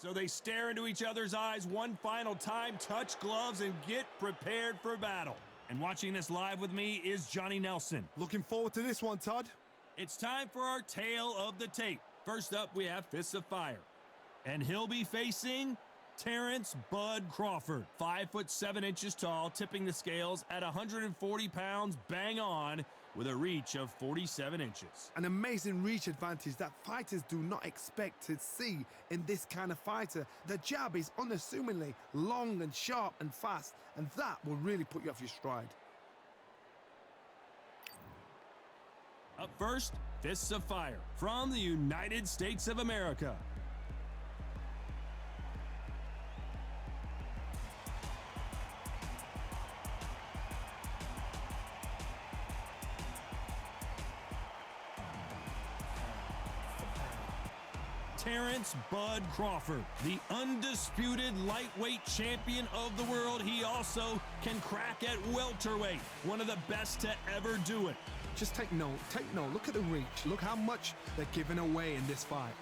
So they stare into each other's eyes one final time, touch gloves, and get prepared for battle. And watching this live with me is Johnny Nelson. Looking forward to this one, Todd. It's time for our tale of the tape. First up, we have Fists of Fire. And he'll be facing Terence "Bud" Crawford, 5'7" tall, tipping the scales at 140 pounds, bang on, with a reach of 47 inches. An amazing reach advantage that fighters do not expect to see in this kind of fighter. The jab is unassumingly long and sharp and fast, and that will really put you off your stride. Up first, Fists of Fire from the United States of America. Terence "Bud" Crawford, the undisputed lightweight champion of the world. He also can crack at welterweight, one of the best to ever do it. Just take note, look at the reach, look how much they're giving away in this fight.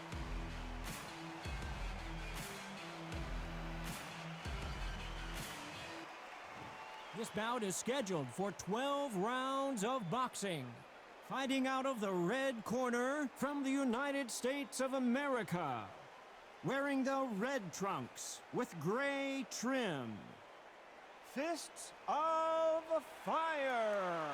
This bout is scheduled for 12 rounds of boxing. Fighting out of the red corner from the United States of America. Wearing the red trunks with gray trim. Fists of Fire.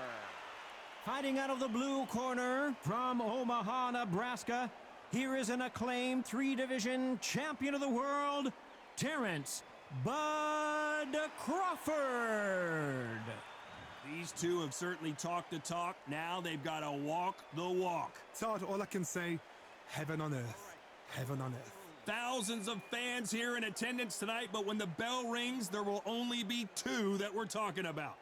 Fighting out of the blue corner from Omaha, Nebraska. Here is an acclaimed 3-division champion of the world, Terence "Bud" Crawford. These two have certainly talked the talk. Now they've got to walk the walk. Todd, all I can say, heaven on earth, heaven on earth. Thousands of fans here in attendance tonight, but when the bell rings, there will only be two that we're talking about.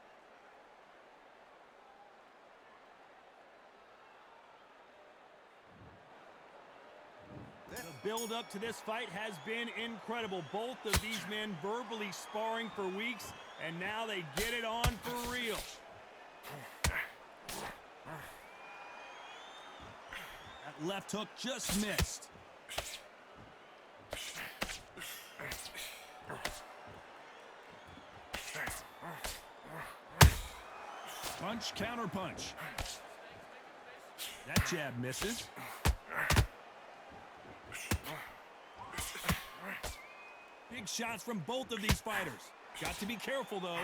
The build up to this fight has been incredible. Both of these men verbally sparring for weeks, and now they get it on for real. That left hook just missed. Punch, counter punch. That jab misses. Big shots from both of these fighters. Got to be careful, though.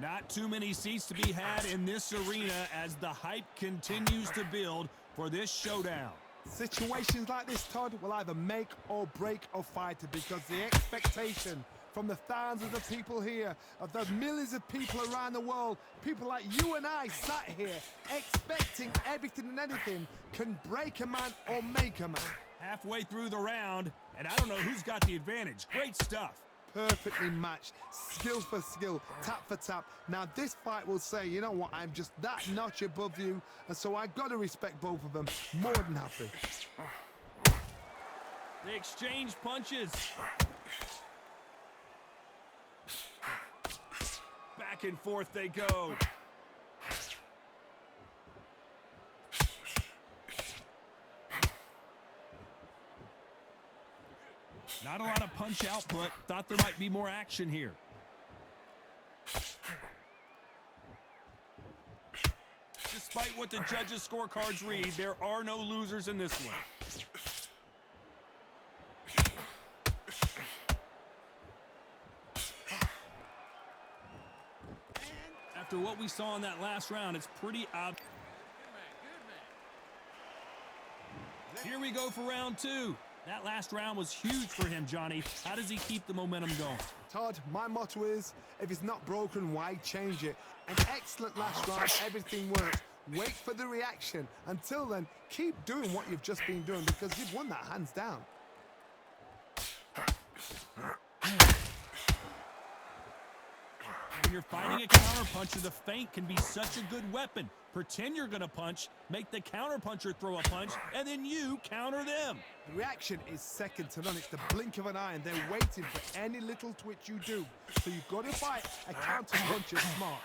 Not too many seats to be had in this arena as the hype continues to build for this showdown. Situations like this, Todd, will either make or break a fighter because the expectation from the thousands of people here, of the millions of people around the world, people like you and I sat here expecting everything and anything, can break a man or make a man. Halfway through the round, and I don't know who's got the advantage. Great stuff. Perfectly matched, skill for skill, tap for tap. Now this fight will say, you know what, I'm just that notch above you, and so I gotta respect both of them. More than happy. They exchange punches. Back and forth they go. Not a lot of punch output. Thought there might be more action here. Despite what the judges' scorecards read, there are no losers in this one. After what we saw in that last round, it's pretty obvious. Here we go for round two. That last round was huge for him, Johnny. How does he keep the momentum going? Todd, my motto is, if it's not broken, why change it? An excellent last round, everything worked. Wait for the reaction. Until then, keep doing what you've just been doing because you've won that hands down. When you're fighting a counterpuncher, the feint can be such a good weapon. Pretend you're going to punch, make the counter-puncher throw a punch, and then you counter them. The reaction is second to none. It's the blink of an eye, and they're waiting for any little twitch you do. So you've got to fight a counter-puncher smart.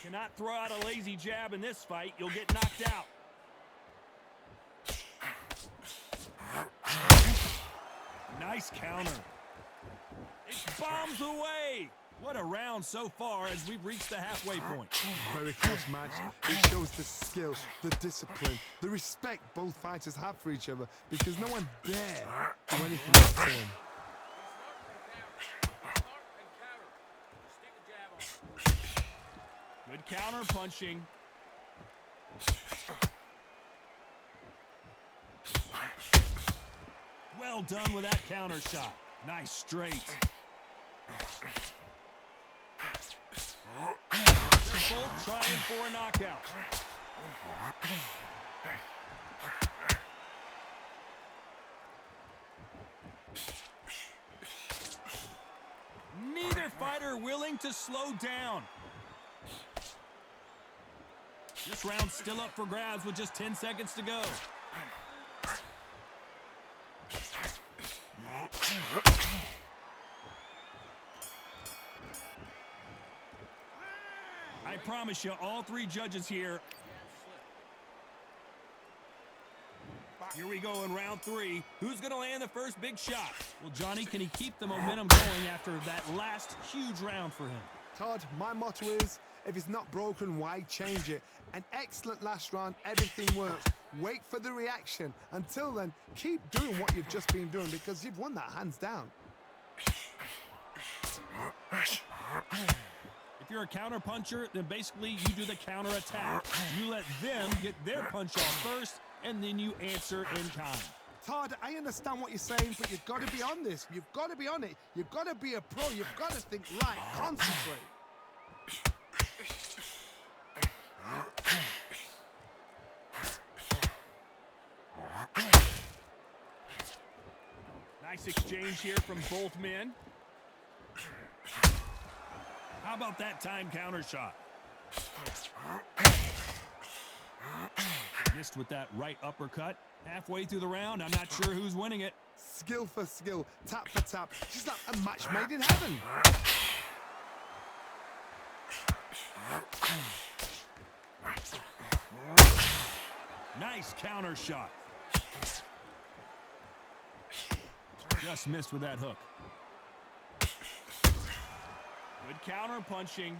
Cannot throw out a lazy jab in this fight. You'll get knocked out. Nice counter. It bombs away. What a round so far as we've reached the halfway point. Very close match. It shows the skill, the discipline, the respect both fighters have for each other because no one dare do anything in return. Good counter punching. Well done with that counter shot. Nice straight. They're both trying for a knockout. Neither fighter willing to slow down. This round's still up for grabs with just 10 seconds to go. I promise you, all three judges here. Here we go in round three. Who's going to land the first big shot? Well, Johnny, can he keep the momentum going after that last huge round for him? Todd, my motto is, if it's not broken, why change it? An excellent last round, everything works. Wait for the reaction. Until then, keep doing what you've just been doing because you've won that hands down. If you're a counter puncher, then basically you do the counter attack. You let them get their punch off first, and then you answer in kind. Todd, I understand what you're saying, but you've got to be on this. You've got to be on it. You've got to be a pro. You've got to think right, concentrate. Nice exchange here from both men. How about that time counter shot? Missed with that right uppercut. Halfway through the round, I'm not sure who's winning it. Skill for skill, tap for tap. Just like a match made in heaven. Nice counter shot. Just missed with that hook. Good counter punching.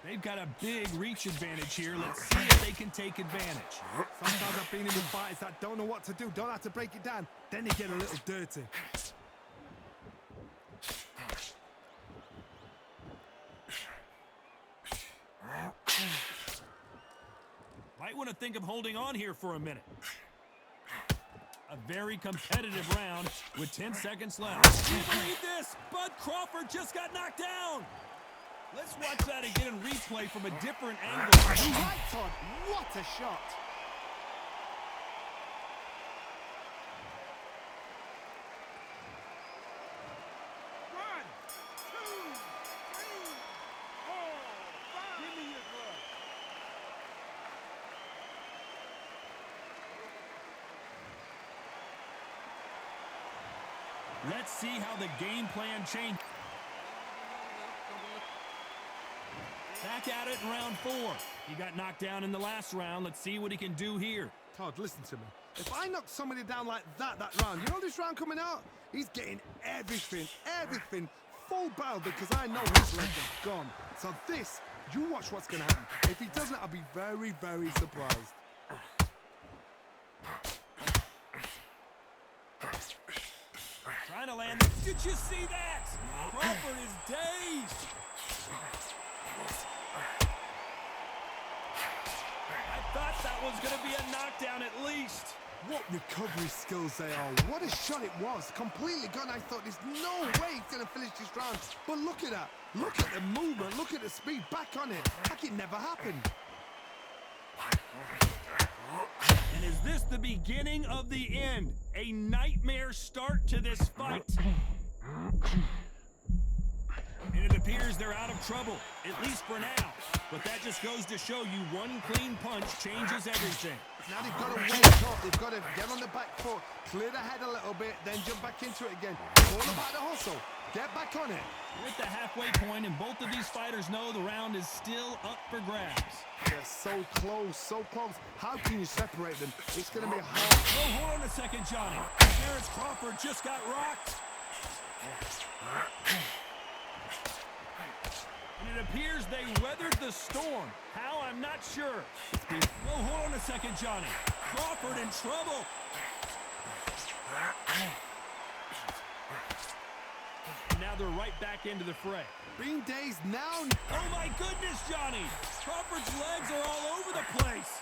They've got a big reach advantage here. Let's see if they can take advantage. Sometimes I've been in with fighters that don't know what to do, don't have to break it down. Then they get a little dirty. Might want to think of holding on here for a minute. A very competitive round with 10 seconds left. You believe this? Bud Crawford just got knocked down. Let's watch that again in replay from a different angle. You're right, Todd. What a shot. One, two, three, four, five. Give me your glove. Let's see how the game plan changed. Back at it in round four. He got knocked down in the last round. Let's see what he can do here. Todd, listen to me. If I knock somebody down like that round, you know this round coming out? He's getting everything full barrel because I know his legs are gone. So this, you watch what's going to happen. If he doesn't, I'll be very, very surprised. Trying to land this. Did you see that? Crawford is dazed. I thought that was going to be a knockdown at least. What recovery skills they are. What a shot it was. Completely gone. I thought there's no way he's going to finish this round. But look at that. Look at the movement. Look at the speed. Back on it. Like it never happened. And is this the beginning of the end? A nightmare start to this fight. And it appears they're out of trouble, at least for now. But that just goes to show you one clean punch changes everything. Now they've got to wake up. They've got to get on the back foot, clear the head a little bit, then jump back into it again. It's all about the hustle. Get back on it. We're at the halfway point, and both of these fighters know the round is still up for grabs. They're so close, so close. How can you separate them? It's going to be hard. Oh, hold on a second, Johnny. Terence Crawford just got rocked. And it appears they weathered the storm. How? I'm not sure. Oh, hold on a second, Johnny. Crawford in trouble. Now they're right back into the fray. Being dazed now. Oh, my goodness, Johnny. Crawford's legs are all over the place.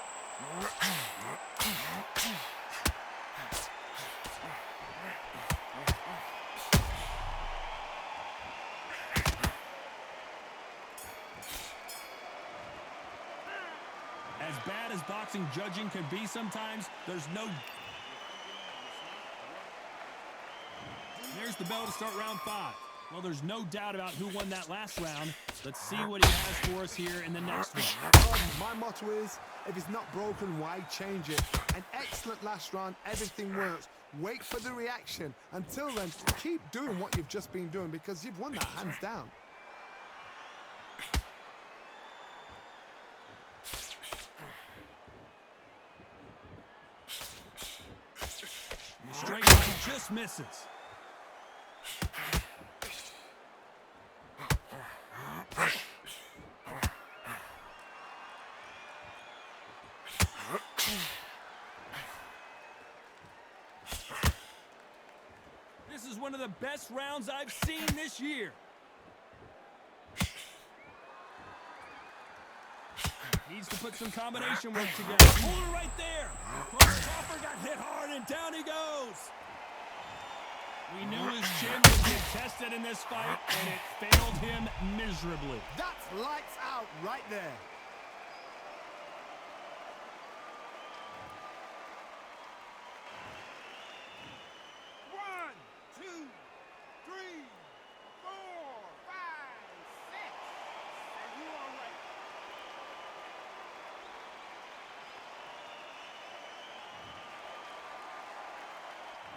As bad as boxing judging can be sometimes, there's no... There's the bell to start round 5. Well, there's no doubt about who won that last round. Let's see what he has for us here in the next one. My motto is, if it's not broken, why change it? An excellent last round, everything works. Wait for the reaction. Until then, keep doing what you've just been doing because you've won that hands down. Straight line just misses. This is one of the best rounds I've seen this year. Needs to put some combination work together. Hold it right there. Crawford got hit hard and down he goes. We knew his chin would get tested in this fight, and it failed him miserably. That's lights out right there.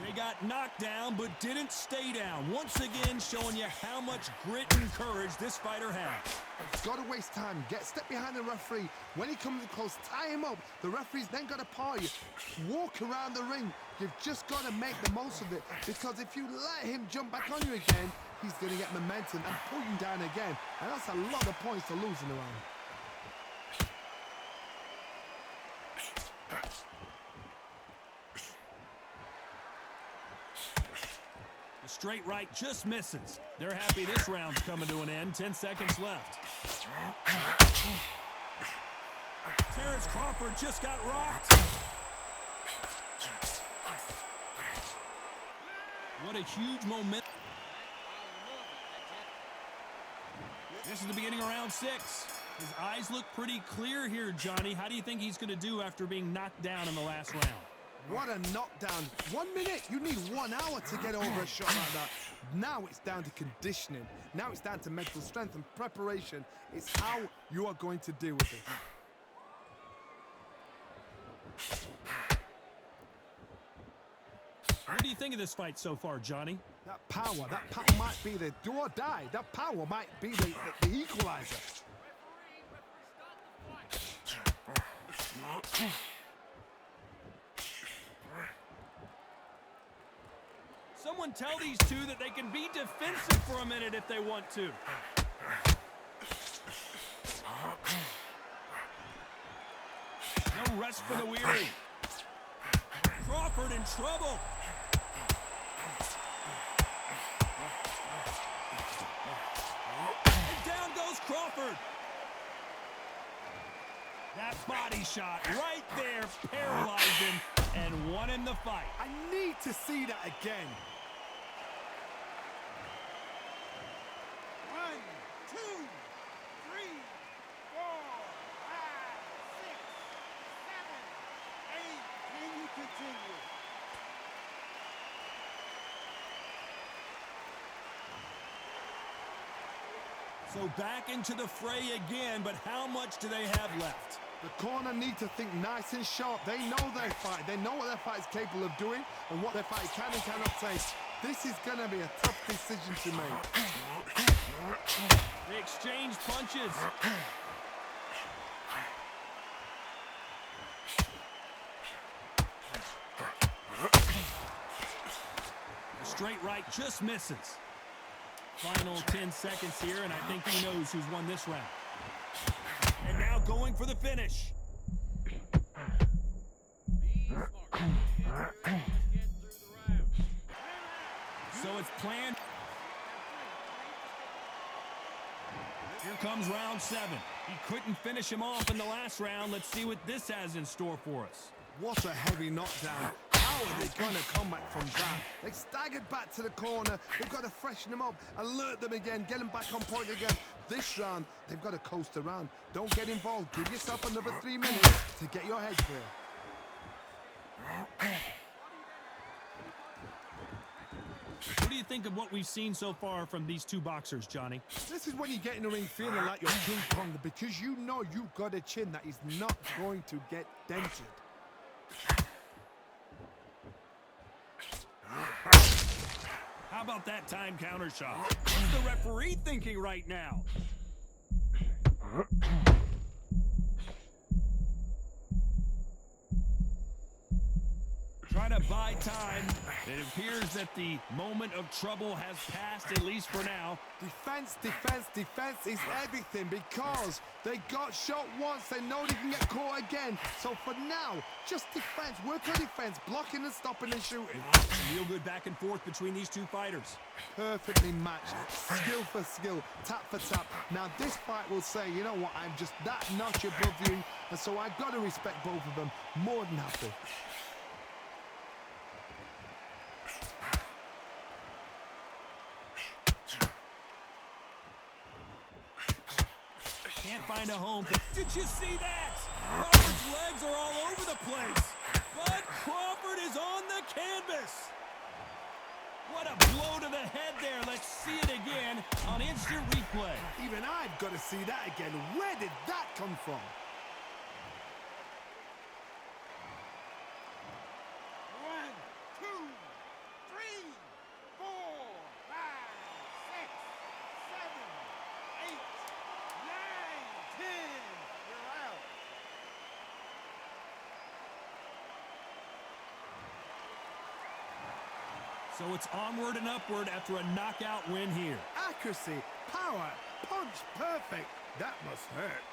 They got knocked down, but didn't stay down. Once again, showing you how much grit and courage this fighter has. Got to waste time. Step behind the referee. When he comes close, tie him up. The referee's then got to paw you. Walk around the ring. You've just got to make the most of it. Because if you let him jump back on you again, he's going to get momentum and pull you down again. And that's a lot of points to lose in the round. Straight right just misses. They're happy this round's coming to an end. 10 seconds left. Terence Crawford just got rocked. What a huge momentum. This is the beginning of round 6. His eyes look pretty clear here, Johnny. How do you think he's going to do after being knocked down in the last round? What a knockdown. 1 minute. You need 1 hour to get over a shot like that. Now it's down to conditioning. Now it's down to mental strength and preparation. It's how you are going to deal with it. What do you think of this fight so far, Johnny? That power might be the do or die. That power might be the equalizer. Someone tell these two that they can be defensive for a minute if they want to. No rest for the weary. Crawford in trouble. And down goes Crawford. That body shot right there paralyzed him and won him the fight. I need to see that again. 1, 2, 3, 4, 5, 6, 7, 8, So back into the fray again, but how much do they have left? The corner need to think nice and sharp. They know their fight. They know what their fight is capable of doing and what their fight can and cannot take. This is going to be a tough decision to make. They exchange punches. The straight right just misses. Final 10 seconds here, and I think he knows who's won this round. And now going for the finish. So it's planned. Here comes round 7. He couldn't finish him off in the last round. Let's see what this has in store for us. What a heavy knockdown. How are they going to come back from that? They staggered back to the corner. They've got to freshen them up, alert them again, get them back on point again. This round, they've got to coast around. Don't get involved. Give yourself another 3 minutes to get your head clear. What do you think of what we've seen so far from these two boxers, Johnny? This is when you get in the ring feeling like you're King Kong, because you know you've got a chin that is not going to get dented. How about that time counter shot? What's the referee thinking right now? Trying to buy time. It appears that the moment of trouble has passed, at least for now. Defense, defense, defense is everything, because they got shot once. They know they can get caught again. So for now, just defense. Work on defense, blocking and stopping and shooting. Real good back and forth between these two fighters. Perfectly matched, skill for skill, tap for tap. Now this fight will say, you know what, I'm just that notch above you, and so I've got to respect both of them more than happy. Can't find a home. Did you see that? Crawford's legs are all over the place. But Crawford is on the canvas. What a blow to the head there. Let's see it again on instant replay. Even I've got to see that again. Where did that come from? One, two, three, 4, 5, 6, 7, 8, 9, 10. You're out. So it's onward and upward after a knockout win here. Accuracy, power, punch, perfect. That must hurt.